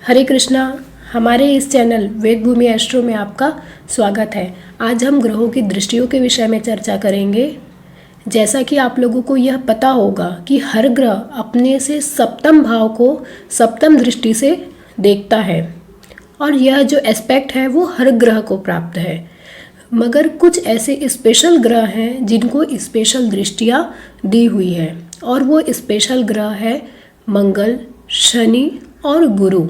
हरे कृष्णा। हमारे इस चैनल वेद भूमि एस्ट्रो में आपका स्वागत है। आज हम ग्रहों की दृष्टियों के विषय में चर्चा करेंगे। जैसा कि आप लोगों को यह पता होगा कि हर ग्रह अपने से सप्तम भाव को सप्तम दृष्टि से देखता है और यह जो एस्पेक्ट है वो हर ग्रह को प्राप्त है। मगर कुछ ऐसे स्पेशल ग्रह हैं जिनको स्पेशल दृष्टियाँ दी हुई है और वो स्पेशल ग्रह है मंगल, शनि और गुरु।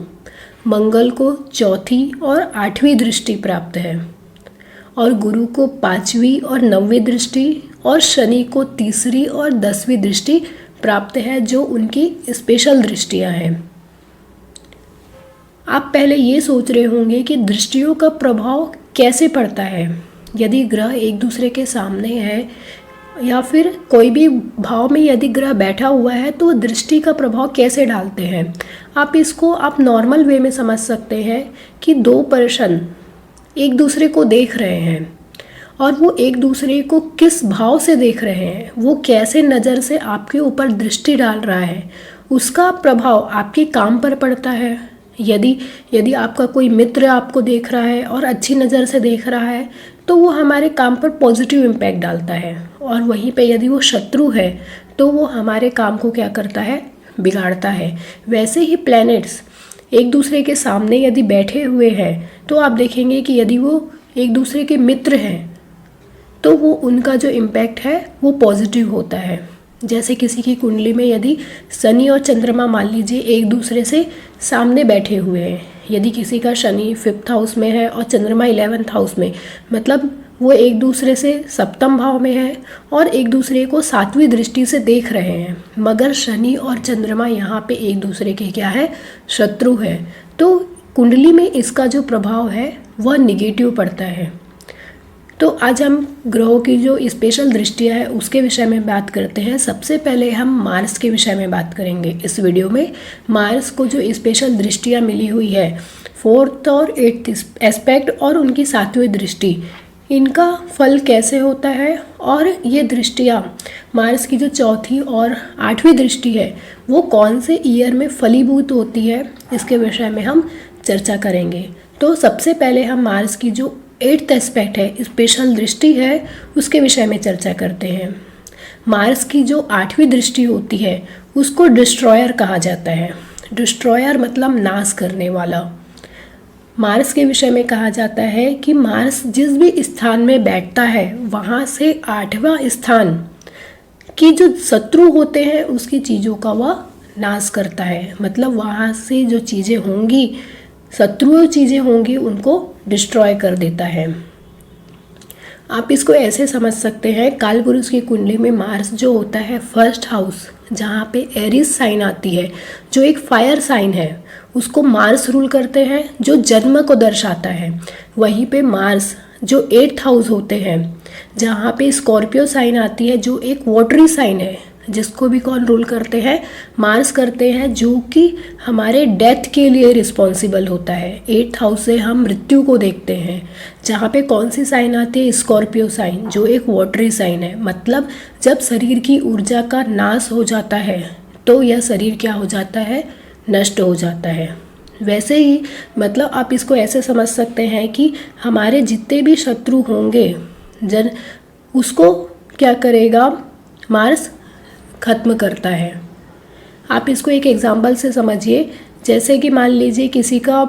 मंगल को चौथी और आठवीं दृष्टि प्राप्त है और गुरु को पांचवी और नौवीं दृष्टि और शनि को तीसरी और 10वीं दृष्टि प्राप्त है, जो उनकी स्पेशल दृष्टियां हैं। आप पहले ये सोच रहे होंगे कि दृष्टियों का प्रभाव कैसे पड़ता है। यदि ग्रह एक दूसरे के सामने है या फिर कोई भी भाव में यदि ग्रह बैठा हुआ है तो दृष्टि का प्रभाव कैसे डालते हैं। आप नॉर्मल वे में समझ सकते हैं कि दो पर्सन एक दूसरे को देख रहे हैं और वो एक दूसरे को किस भाव से देख रहे हैं, वो कैसे नज़र से आपके ऊपर दृष्टि डाल रहा है, उसका प्रभाव आपके काम पर पड़ता है। यदि आपका कोई मित्र आपको देख रहा है और अच्छी नज़र से देख रहा है तो वो हमारे काम पर पॉजिटिव इम्पैक्ट डालता है, और वहीं पे यदि वो शत्रु है तो वो हमारे काम को क्या करता है, बिगाड़ता है। वैसे ही प्लैनेट्स एक दूसरे के सामने यदि बैठे हुए हैं तो आप देखेंगे कि यदि वो एक दूसरे के मित्र हैं तो वो उनका जो इम्पैक्ट है वो पॉजिटिव होता है। जैसे किसी की कुंडली में यदि शनि और चंद्रमा मान लीजिए एक दूसरे से सामने बैठे हुए हैं, यदि किसी का शनि 5th हाउस में है और चंद्रमा 11th हाउस में, मतलब वो एक दूसरे से सप्तम भाव में है और एक दूसरे को 7वीं दृष्टि से देख रहे हैं, मगर शनि और चंद्रमा यहाँ पे एक दूसरे के क्या है, शत्रु है, तो कुंडली में इसका जो प्रभाव है वह निगेटिव पड़ता है। तो आज हम ग्रहों की जो स्पेशल दृष्टियाँ है उसके विषय में बात करते हैं। सबसे पहले हम मार्स के विषय में बात करेंगे इस वीडियो में। मार्स को जो स्पेशल दृष्टियाँ मिली हुई है, 4th और 8th एस्पेक्ट और उनकी 7वीं दृष्टि, इनका फल कैसे होता है और ये दृष्टियाँ मार्स की जो चौथी और 8वीं दृष्टि है वो कौन से ईयर में फलीभूत होती है, इसके विषय में हम चर्चा करेंगे। तो सबसे पहले हम मार्स की जो 8th एस्पेक्ट है, स्पेशल दृष्टि है, उसके विषय में चर्चा करते हैं। मार्स की जो 8वीं दृष्टि होती है उसको डिस्ट्रॉयर कहा जाता है। डिस्ट्रॉयर मतलब नाश करने वाला। मार्स के विषय में कहा जाता है कि मार्स जिस भी स्थान में बैठता है वहाँ से 8वां स्थान की जो शत्रु होते हैं उसकी चीज़ों का वह नाश करता है। मतलब वहाँ से जो चीज़ें होंगी, शत्रु चीज़ें होंगी, उनको डिस्ट्रॉय कर देता है। आप इसको ऐसे समझ सकते हैं, कालपुरुष की कुंडली में मार्स जो होता है 1st हाउस, जहाँ पे एरीज साइन आती है जो एक फायर साइन है, उसको मार्स रूल करते हैं, जो जन्म को दर्शाता है। वहीं पे मार्स जो 8th हाउस होते हैं, जहाँ पे स्कॉर्पियो साइन आती है जो एक वाटरी साइन है, जिसको भी कौन रूल करते हैं, मार्स करते हैं, जो कि हमारे डेथ के लिए रिस्पॉन्सिबल होता है। 8th हाउस से हम मृत्यु को देखते हैं, जहाँ पे कौन सी साइन आती है, स्कॉर्पियो साइन, जो एक वाटरी साइन है। मतलब जब शरीर की ऊर्जा का नाश हो जाता है तो यह शरीर क्या हो जाता है, नष्ट हो जाता है। वैसे ही मतलब आप इसको ऐसे समझ सकते हैं कि हमारे जितने भी शत्रु होंगे उसको क्या करेगा, मार्स खत्म करता है। आप इसको एक एग्जांपल से समझिए। जैसे कि मान लीजिए किसी का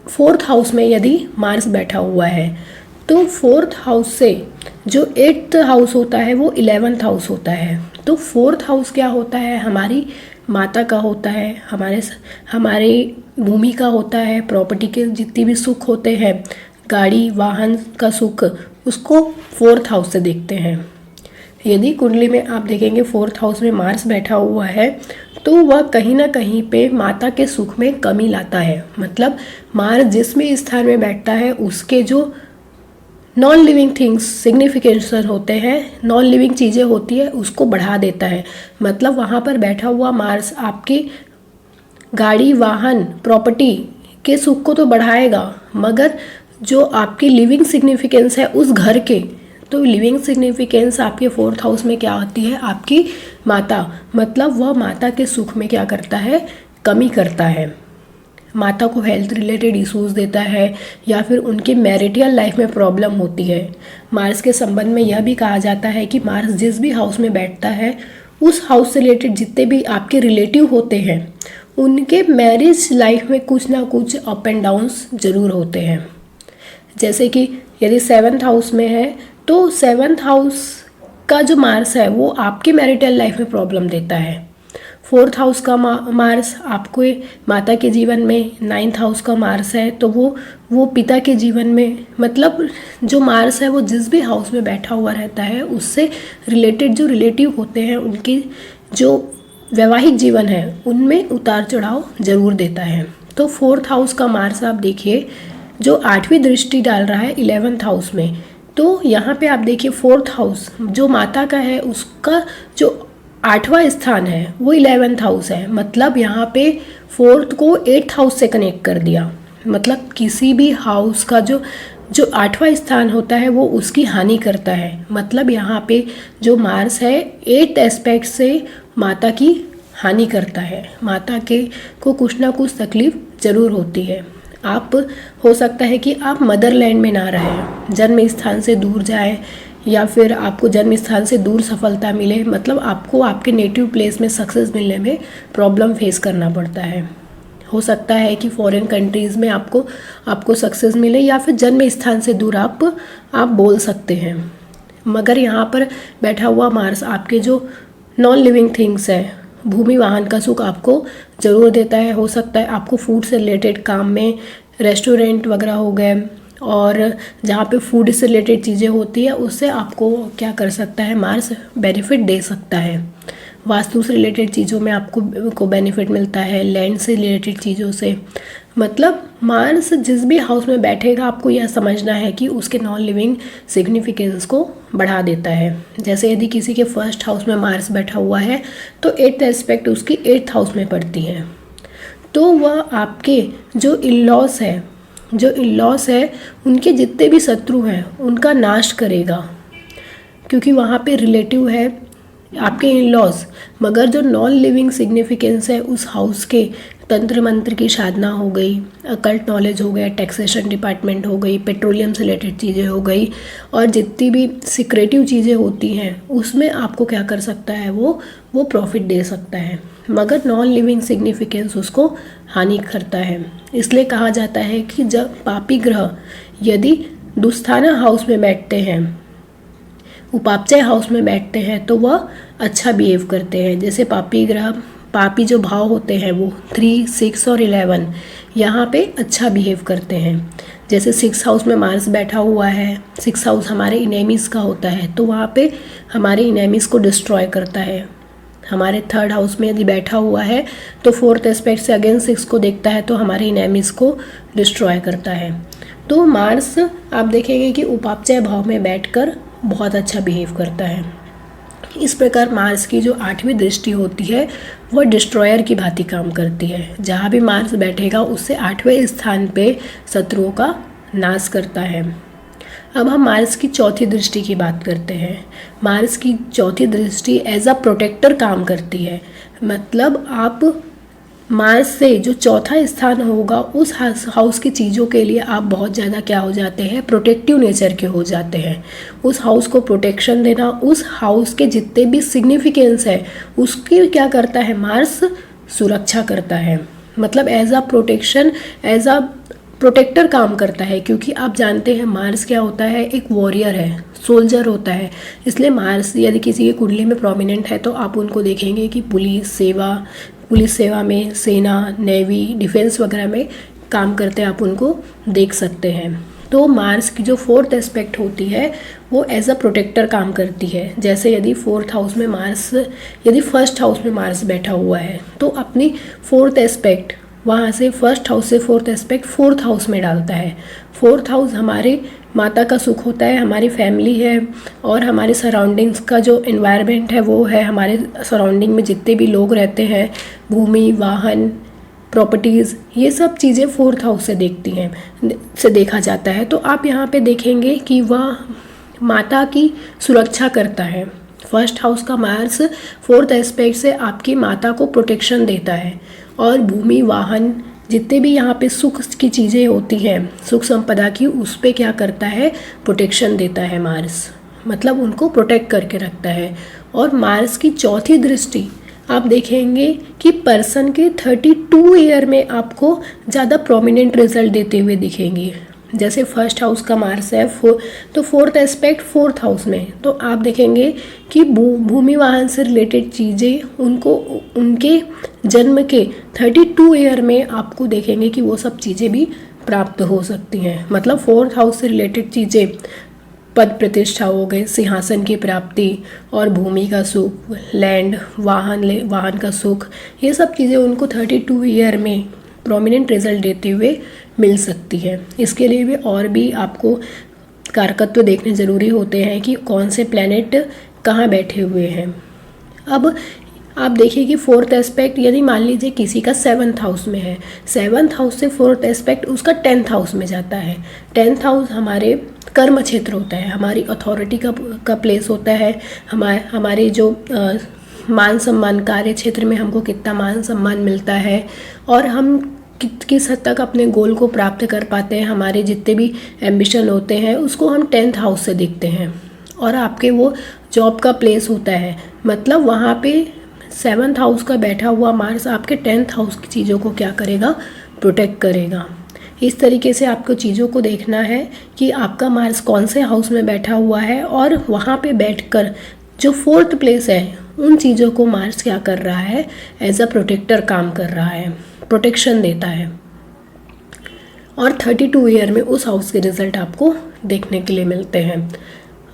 4th हाउस में यदि मार्स बैठा हुआ है तो 4th हाउस से जो 8th हाउस होता है वो 11th हाउस होता है। तो 4th हाउस क्या होता है, हमारी माता का होता है, हमारी भूमि का होता है, प्रॉपर्टी के जितनी भी सुख होते हैं, गाड़ी वाहन का सुख, उसको 4th हाउस से देखते हैं। यदि कुंडली में आप देखेंगे 4th हाउस में मार्स बैठा हुआ है तो वह कहीं ना कहीं पे माता के सुख में कमी लाता है। मतलब मार्स जिस भी स्थान में बैठता है उसके जो नॉन लिविंग थिंग्स सिग्निफिकेंस होते हैं, नॉन लिविंग चीज़ें होती है, उसको बढ़ा देता है। मतलब वहाँ पर बैठा हुआ मार्स आपकी गाड़ी वाहन प्रॉपर्टी के सुख को तो बढ़ाएगा, मगर जो आपकी लिविंग सिग्निफिकेंस है उस घर के, तो लिविंग सिग्निफिकेंस आपके 4th हाउस में क्या होती है, आपकी माता। मतलब वह माता के सुख में क्या करता है, कमी करता है। माता को हेल्थ रिलेटेड इश्यूज देता है या फिर उनके मैरिटल लाइफ में प्रॉब्लम होती है। मार्स के संबंध में यह भी कहा जाता है कि मार्स जिस भी हाउस में बैठता है उस हाउस से रिलेटेड जितने भी आपके रिलेटिव होते हैं उनके मैरिज लाइफ में कुछ ना कुछ अप एंड डाउन्स जरूर होते हैं। जैसे कि यदि 7th हाउस में है तो 7th हाउस का जो मार्स है वो आपके मैरिटल लाइफ में प्रॉब्लम देता है। 4th हाउस का मार्स आपको माता के जीवन में, 9th हाउस का मार्स है तो वो पिता के जीवन में, मतलब जो मार्स है वो जिस भी हाउस में बैठा हुआ रहता है उससे रिलेटेड जो रिलेटिव होते हैं उनकी जो वैवाहिक जीवन है उनमें उतार चढ़ाव जरूर देता है। तो 4th हाउस का मार्स आप देखिए जो 8वीं दृष्टि डाल रहा है 11th हाउस में, तो यहाँ पे आप देखिए 4th हाउस जो माता का है उसका जो 8वां स्थान है वो 11th हाउस है। मतलब यहाँ पे 4th को 8th हाउस से कनेक्ट कर दिया। मतलब किसी भी हाउस का जो 8वां स्थान होता है वो उसकी हानि करता है। मतलब यहाँ पे जो मार्स है 8th एस्पेक्ट से माता की हानि करता है। माता के को कुछ ना कुछ तकलीफ ज़रूर होती है। आप हो सकता है कि आप मदरलैंड में ना रहें, जन्म स्थान से दूर जाएं या फिर आपको जन्म स्थान से दूर सफलता मिले, मतलब आपको आपके नेटिव प्लेस में सक्सेस मिलने में प्रॉब्लम फेस करना पड़ता है। हो सकता है कि फॉरेन कंट्रीज़ में आपको सक्सेस मिले या फिर जन्म स्थान से दूर आप बोल सकते हैं। मगर यहाँ पर बैठा हुआ मार्स आपके जो नॉन लिविंग थिंग्स है, भूमि वाहन का सुख आपको ज़रूर देता है। हो सकता है आपको फूड से रिलेटेड काम में, रेस्टोरेंट वगैरह हो गए और जहाँ पे फूड से रिलेटेड चीज़ें होती है उससे आपको क्या कर सकता है, मार्स बेनिफिट दे सकता है। वास्तु से रिलेटेड चीज़ों में आपको बेनिफिट मिलता है, लैंड से रिलेटेड चीज़ों से। मतलब मार्स जिस भी हाउस में बैठेगा आपको यह समझना है कि उसके नॉन लिविंग सिग्निफिकेंस को बढ़ा देता है। जैसे यदि किसी के 1st हाउस में मार्स बैठा हुआ है तो 8th एस्पेक्ट उसकी 8th हाउस में पड़ती है, तो वह आपके जो इन-लॉस है उनके जितने भी शत्रु हैं उनका नाश करेगा, क्योंकि वहाँ पे रिलेटिव है आपके इन-लॉस। मगर जो नॉन लिविंग सिग्निफिकेंस है उस हाउस के, तंत्र मंत्र की साधना हो गई, अकल्ट नॉलेज हो गया, टैक्सेशन डिपार्टमेंट हो गई, पेट्रोलियम से रिलेटेड चीज़ें हो गई और जितनी भी सीक्रेटिव चीज़ें होती हैं उसमें आपको क्या कर सकता है, वो प्रॉफिट दे सकता है। मगर नॉन लिविंग सिग्निफिकेंस उसको हानि करता है। इसलिए कहा जाता है कि जब पापी ग्रह यदि दुस्थाना हाउस में बैठते हैं, उपापचय हाउस में बैठते हैं तो वह अच्छा बिहेव करते हैं। जैसे पापी जो भाव होते हैं वो 3, 6 और 11 यहाँ पे अच्छा बिहेव करते हैं। जैसे 6th हाउस में मार्स बैठा हुआ है, 6th हाउस हमारे इनेमीज़ का होता है तो वहाँ पे हमारे इनेमीज़ को डिस्ट्रॉय करता है। हमारे 3rd हाउस में यदि बैठा हुआ है तो 4th एस्पेक्ट से अगेन 6 को देखता है तो हमारे इनेमीज़ को डिस्ट्रॉय करता है। तो मार्स आप देखेंगे कि उपापचय भाव में बैठकर बहुत अच्छा बिहेव करता है। इस प्रकार मार्स की जो 8वीं दृष्टि होती है वह डिस्ट्रॉयर की भांति काम करती है। जहाँ भी मार्स बैठेगा उससे 8वें स्थान पे शत्रुओं का नाश करता है। अब हम मार्स की 4थी दृष्टि की बात करते हैं। मार्स की 4थी दृष्टि एज अ प्रोटेक्टर काम करती है। मतलब आप मार्स से जो 4था स्थान होगा उस हाउस की चीज़ों के लिए आप बहुत ज़्यादा क्या हो जाते हैं, प्रोटेक्टिव नेचर के हो जाते हैं। उस हाउस को प्रोटेक्शन देना, उस हाउस के जितने भी सिग्निफिकेंस है उसकी क्या करता है, मार्स सुरक्षा करता है। मतलब एज अ प्रोटेक्टर काम करता है, क्योंकि आप जानते हैं मार्स क्या होता है, एक वॉरियर है, सोल्जर होता है। इसलिए मार्स यदि किसी की कुंडली में प्रोमिनेंट है तो आप उनको देखेंगे कि पुलिस सेवा में, सेना, नेवी, डिफेंस वगैरह में काम करते आप उनको देख सकते हैं। तो मार्स की जो 4th एस्पेक्ट होती है वो एज अ प्रोटेक्टर काम करती है। जैसे यदि 1st हाउस में मार्स बैठा हुआ है तो अपनी 4th एस्पेक्ट वहाँ से 1st हाउस से 4th एस्पेक्ट 4th हाउस में डालता है। 4th हाउस हमारे माता का सुख होता है, हमारी फैमिली है और हमारे सराउंडिंग्स का जो एनवायरनमेंट है वो है, हमारे सराउंडिंग में जितने भी लोग रहते हैं, भूमि, वाहन, प्रॉपर्टीज़, ये सब चीज़ें 4th हाउस से देखा जाता है। तो आप यहाँ पे देखेंगे कि वह माता की सुरक्षा करता है। 1st हाउस का मार्स 4th एस्पेक्ट से आपकी माता को प्रोटेक्शन देता है और भूमि, वाहन, जितने भी यहाँ पे सुख की चीज़ें होती हैं, सुख संपदा की, उस पे क्या करता है, प्रोटेक्शन देता है मार्स, मतलब उनको प्रोटेक्ट करके रखता है। और मार्स की चौथी दृष्टि आप देखेंगे कि पर्सन के 32 ईयर में आपको ज़्यादा प्रोमिनेंट रिजल्ट देते हुए दिखेंगे। जैसे फर्स्ट हाउस का मार्स है तो फोर्थ एस्पेक्ट फोर्थ हाउस में, तो आप देखेंगे कि भूमि वाहन से रिलेटेड चीज़ें उनको उनके जन्म के 32 ईयर में आपको देखेंगे कि वो सब चीज़ें भी प्राप्त हो सकती हैं। मतलब फोर्थ हाउस से रिलेटेड चीज़ें, पद प्रतिष्ठा हो गए, सिंहासन की प्राप्ति और भूमि का सुख, लैंड, वाहन का सुख, ये सब चीज़ें उनको 32 ईयर में प्रोमिनेंट रिजल्ट देते हुए मिल सकती है। इसके लिए भी और भी आपको कारकत्व देखने ज़रूरी होते हैं कि कौन से प्लैनेट कहाँ बैठे हुए हैं। अब आप देखिए कि फोर्थ एस्पेक्ट यदि मान लीजिए किसी का 7th हाउस में है, 7th हाउस से फोर्थ एस्पेक्ट उसका 10th हाउस में जाता है। 10th हाउस हमारे कर्म क्षेत्र होता है, हमारी अथॉरिटी का प्लेस होता है, हमारे जो मान सम्मान, कार्य क्षेत्र में हमको कितना मान सम्मान मिलता है और हम किस हद तक अपने गोल को प्राप्त कर पाते हैं, हमारे जितने भी एम्बिशन होते हैं उसको हम 10th हाउस से देखते हैं। और आपके वो जॉब का प्लेस होता है, मतलब वहाँ पे 7th हाउस का बैठा हुआ मार्स आपके 10th हाउस की चीज़ों को क्या करेगा, प्रोटेक्ट करेगा। इस तरीके से आपको चीज़ों को देखना है कि आपका मार्स कौन से हाउस में बैठा हुआ है और वहाँ पे बैठकर जो फोर्थ प्लेस है उन चीज़ों को मार्स क्या कर रहा है, एज अ प्रोटेक्टर काम कर रहा है, प्रोटेक्शन देता है। और 32 ईयर में उस हाउस के रिजल्ट आपको देखने के लिए मिलते हैं।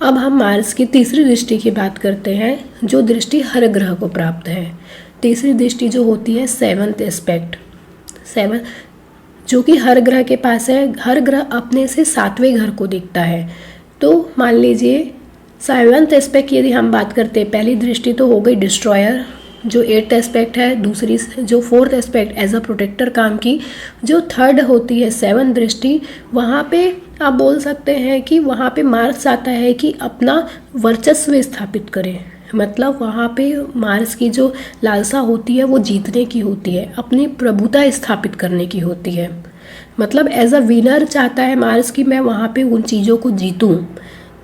अब हम मार्स की तीसरी दृष्टि की बात करते हैं, जो दृष्टि हर ग्रह को प्राप्त है। तीसरी दृष्टि जो होती है 7th एस्पेक्ट, 7 जो कि हर ग्रह के पास है। हर ग्रह अपने से 7वें घर को देखता है। तो मान लीजिए 7th एस्पेक्ट यदि हम बात करते हैं, पहली दृष्टि तो हो गई डिस्ट्रॉयर, जो 8th एस्पेक्ट है, दूसरी जो 4th aspect as a protector काम की, जो 3rd होती है 7th दृष्टि, वहाँ पे आप बोल सकते हैं कि वहाँ पे मार्स आता है कि अपना वर्चस्व स्थापित करें। मतलब वहाँ पे मार्स की जो लालसा होती है वो जीतने की होती है, अपनी प्रभुता स्थापित करने की होती है। मतलब एज अ विनर चाहता है मार्स कि मैं वहाँ पे उन चीज़ों को जीतूँ।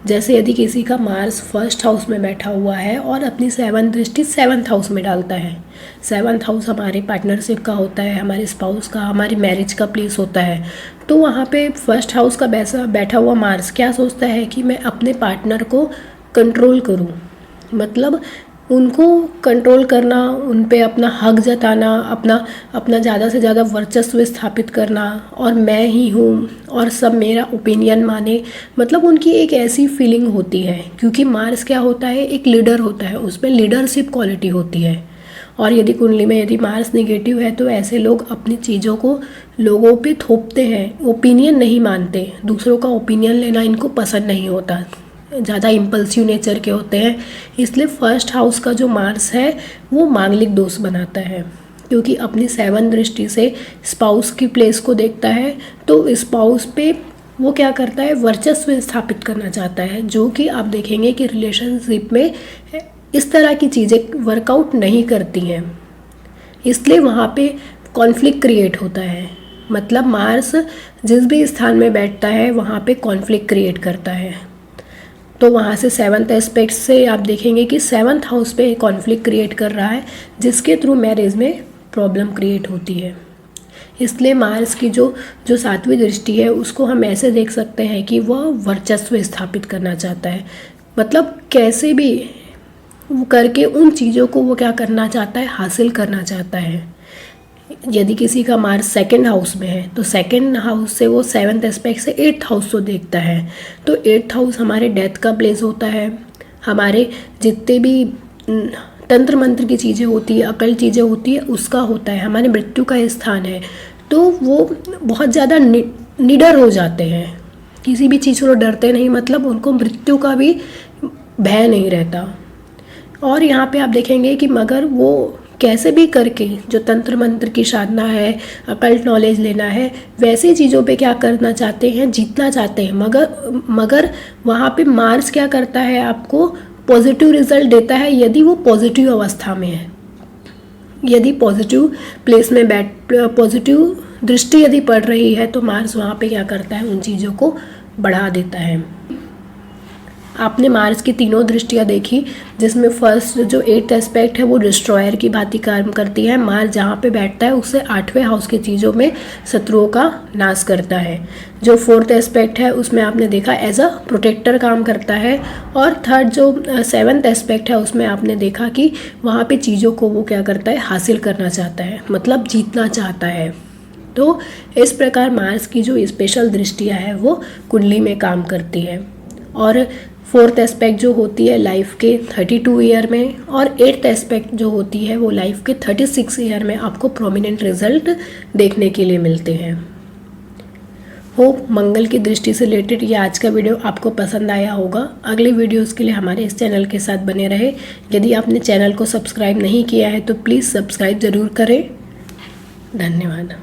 जैसे यदि किसी का मार्स फर्स्ट हाउस में बैठा हुआ है और अपनी 7th दृष्टि 7th हाउस में डालता है, 7th हाउस हमारे पार्टनरशिप का होता है, हमारे स्पाउस का, हमारी मैरिज का प्लेस होता है। तो वहाँ पे फर्स्ट हाउस का बैठा हुआ मार्स क्या सोचता है कि मैं अपने पार्टनर को कंट्रोल करूँ, मतलब उनको कंट्रोल करना, उन पे अपना हक जताना, अपना ज़्यादा से ज़्यादा वर्चस्व स्थापित करना, और मैं ही हूँ और सब मेरा ओपिनियन माने। मतलब उनकी एक ऐसी फीलिंग होती है, क्योंकि मार्स क्या होता है, एक लीडर होता है, उसमें लीडरशिप क्वालिटी होती है। और यदि कुंडली में यदि मार्स निगेटिव है तो ऐसे लोग अपनी चीज़ों को लोगों पे थोपते हैं, ओपिनियन नहीं मानते, दूसरों का ओपिनियन लेना इनको पसंद नहीं होता, ज़्यादा इम्पल्सिव नेचर के होते हैं। इसलिए फर्स्ट हाउस का जो मार्स है वो मांगलिक दोष बनाता है, क्योंकि अपनी 7th दृष्टि से स्पाउस की प्लेस को देखता है। तो स्पाउस पे वो क्या करता है, वर्चस्व स्थापित करना चाहता है, जो कि आप देखेंगे कि रिलेशनशिप में इस तरह की चीज़ें वर्कआउट नहीं करती हैं। इसलिए वहाँ पे कॉन्फ्लिक्ट क्रिएट होता है। मतलब मार्स जिस भी स्थान में बैठता है वहाँ पे कॉन्फ्लिक्ट क्रिएट करता है। तो वहाँ से 7th एस्पेक्ट से आप देखेंगे कि 7th हाउस पे कॉन्फ्लिक्ट क्रिएट कर रहा है, जिसके थ्रू मैरिज में प्रॉब्लम क्रिएट होती है। इसलिए मार्स की जो 7वीं दृष्टि है उसको हम ऐसे देख सकते हैं कि वह वर्चस्व स्थापित करना चाहता है। मतलब कैसे भी करके उन चीज़ों को वो क्या करना चाहता है, हासिल करना चाहता है। यदि किसी का मार्स 2nd हाउस में है तो 2nd हाउस से वो 7th एस्पेक्ट से 8th हाउस को देखता है। तो 8th हाउस हमारे डेथ का प्लेस होता है, हमारे जितने भी तंत्र मंत्र की चीज़ें होती है, अकल चीज़ें होती है, उसका होता है, हमारे मृत्यु का स्थान है। तो वो बहुत ज़्यादा निडर हो जाते हैं, किसी भी चीज़ को डरते नहीं, मतलब उनको मृत्यु का भी भय नहीं रहता। और यहाँ पे आप देखेंगे कि मगर वो कैसे भी करके जो तंत्र मंत्र की साधना है, अकल्ट नॉलेज लेना है, वैसी चीज़ों पे क्या करना चाहते हैं, जीतना चाहते हैं। मगर वहाँ पे मार्स क्या करता है, आपको पॉजिटिव रिजल्ट देता है यदि वो पॉजिटिव अवस्था में है, यदि पॉजिटिव प्लेस में पॉजिटिव दृष्टि यदि पड़ रही है तो मार्स वहाँ पे क्या करता है, उन चीज़ों को बढ़ा देता है। आपने मार्स की तीनों दृष्टियाँ देखी, जिसमें फर्स्ट जो 8th एस्पेक्ट है वो डिस्ट्रॉयर की भांति काम करती है। मार्स जहाँ पे बैठता है उससे 8वें हाउस की चीज़ों में शत्रुओं का नाश करता है। जो 4th एस्पेक्ट है उसमें आपने देखा एज अ प्रोटेक्टर काम करता है। और थर्ड जो 7th एस्पेक्ट है उसमें आपने देखा कि वहाँ पे चीज़ों को वो क्या करता है, हासिल करना चाहता है, मतलब जीतना चाहता है। तो इस प्रकार मार्स की जो स्पेशल दृष्टियाँ है वो कुंडली में काम करती है। और 4th एस्पेक्ट जो होती है लाइफ के 32 ईयर में, और 8th एस्पेक्ट जो होती है वो लाइफ के 36 ईयर में आपको प्रोमिनेंट रिजल्ट देखने के लिए मिलते हैं। होप मंगल की दृष्टि से रिलेटेड ये आज का वीडियो आपको पसंद आया होगा। अगले वीडियोस के लिए हमारे इस चैनल के साथ बने रहे। यदि आपने चैनल को सब्सक्राइब नहीं किया है तो प्लीज़ सब्सक्राइब ज़रूर करें। धन्यवाद।